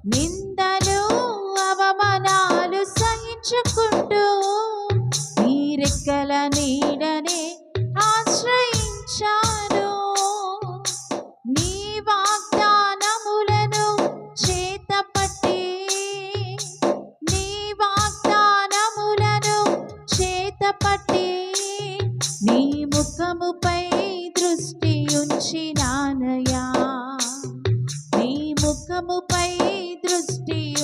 నిందలు అవమానాలు సహించుకుంటూ నీ రెక్కల నీడనే ఆశ్రయించాను. నీ వాగ్దానములను చేతపట్టి నీ వాగ్దానములను చేతపట్టి నీ ముఖముపై దృష్టి ఉంచినానయా. నీ ముఖముపై దృష్టి